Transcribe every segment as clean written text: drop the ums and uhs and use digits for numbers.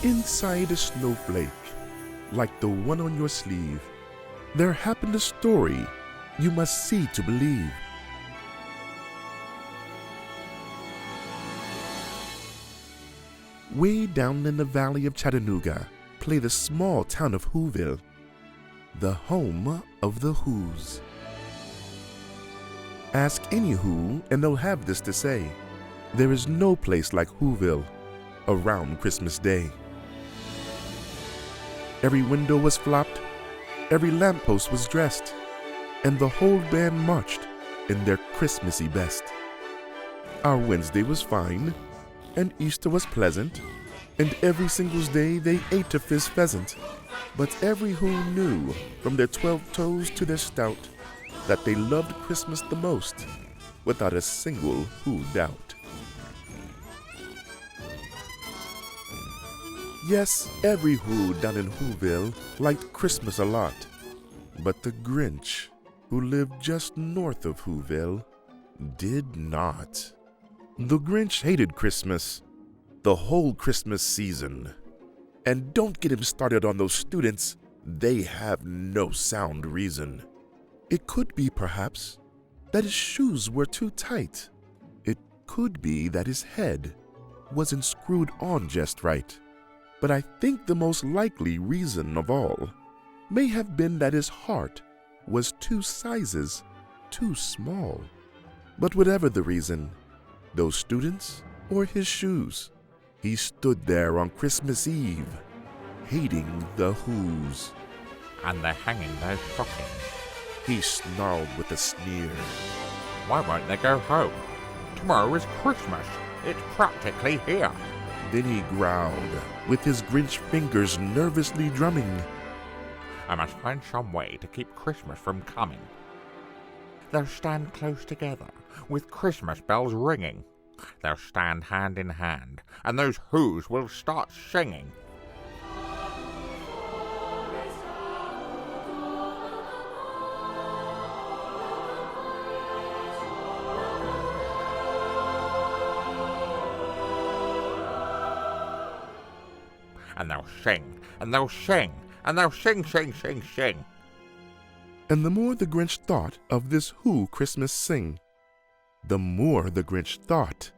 inside a snowflake, like the one on your sleeve, there happened a story you must see to believe. Way down in the valley of Chattanooga lay the small town of Whoville, the home of the Whos. Ask any Who and they'll have this to say: there is no place like Whoville around Christmas Day. Every window was flopped, every lamppost was dressed, and the whole band marched in their Christmassy best. Our Wednesday was fine, and Easter was pleasant, and every singles day they ate a fizz pheasant. But every Who knew, from their 12 toes to their stout, that they loved Christmas the most, without a single Who doubt. Yes, every Who down in Whoville liked Christmas a lot, but the Grinch, who lived just north of Whoville, did not. The Grinch hated Christmas, the whole Christmas season. And don't get him started on those students, they have no sound reason. It could be, perhaps, that his shoes were too tight. It could be that his head wasn't screwed on just right. But I think the most likely reason of all may have been that his heart was 2 sizes too small. But whatever the reason, those students or his shoes, he stood there on Christmas Eve, hating the Whos. And they're hanging their stockings. He snarled with a sneer. Why won't they go home? Tomorrow is Christmas. It's practically here. Then he growled, with his Grinch fingers nervously drumming. I must find some way to keep Christmas from coming. They'll stand close together, with Christmas bells ringing. They'll stand hand in hand, and those Whos will start singing. And they'll sing, and they'll sing, and they'll sing, sing, sing, sing. And the more the Grinch thought of this Who Christmas sing, the more the Grinch thought,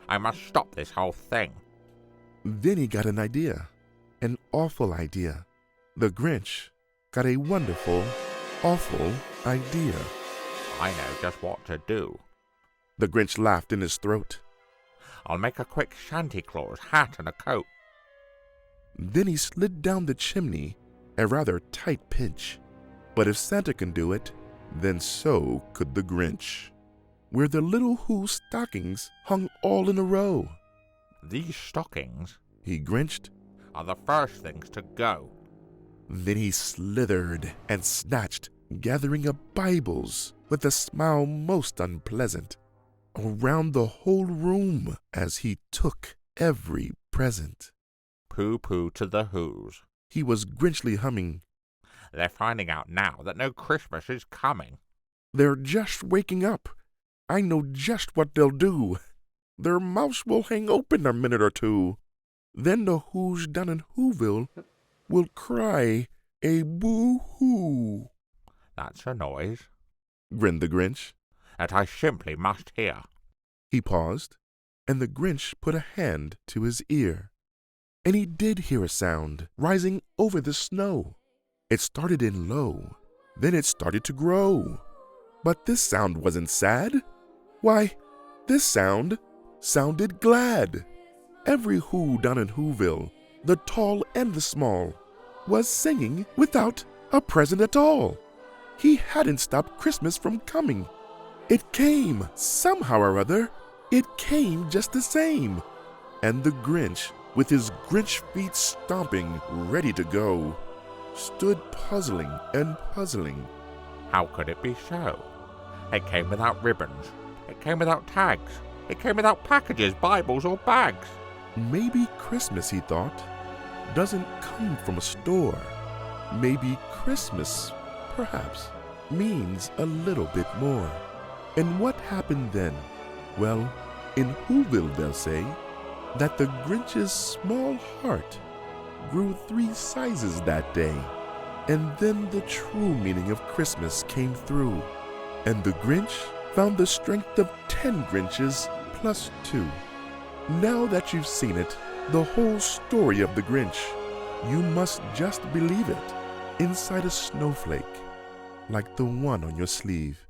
I must stop this whole thing. Then he got an idea, an awful idea. The Grinch got a wonderful, awful idea. I know just what to do. The Grinch laughed in his throat. I'll make a quick Santa Claus hat and a coat. Then he slid down the chimney, a rather tight pinch. But if Santa can do it, then so could the Grinch, where the little Who stockings hung all in a row. These stockings, he grinched, are the first things to go. Then he slithered and snatched, gathering up Bibles with a smile most unpleasant, around the whole room as he took every present. Pooh-pooh to the Whos, he was Grinchly humming. They're finding out now that no Christmas is coming. They're just waking up. I know just what they'll do. Their mouths will hang open a minute or two. Then the Whos down in Whoville will cry a boo-hoo. That's a noise, grinned the Grinch, that I simply must hear. He paused, and the Grinch put a hand to his ear. And he did hear a sound rising over the snow. It started in low, then it started to grow. But this sound wasn't sad. Why, this sound sounded glad. Every Who down in Whoville, the tall and the small, was singing without a present at all. He hadn't stopped Christmas from coming. It came somehow or other. It came just the same. And the Grinch, with his Grinch feet stomping, ready to go, stood puzzling and puzzling. How could it be so? It came without ribbons. It came without tags. It came without packages, Bibles, or bags. Maybe Christmas, he thought, doesn't come from a store. Maybe Christmas, perhaps, means a little bit more. And what happened then? Well, in Whoville, they'll say, that the Grinch's small heart grew 3 sizes that day. And then the true meaning of Christmas came through, and the Grinch found the strength of 10 Grinches plus 2. Now that you've seen it, the whole story of the Grinch, you must just believe it inside a snowflake, like the one on your sleeve.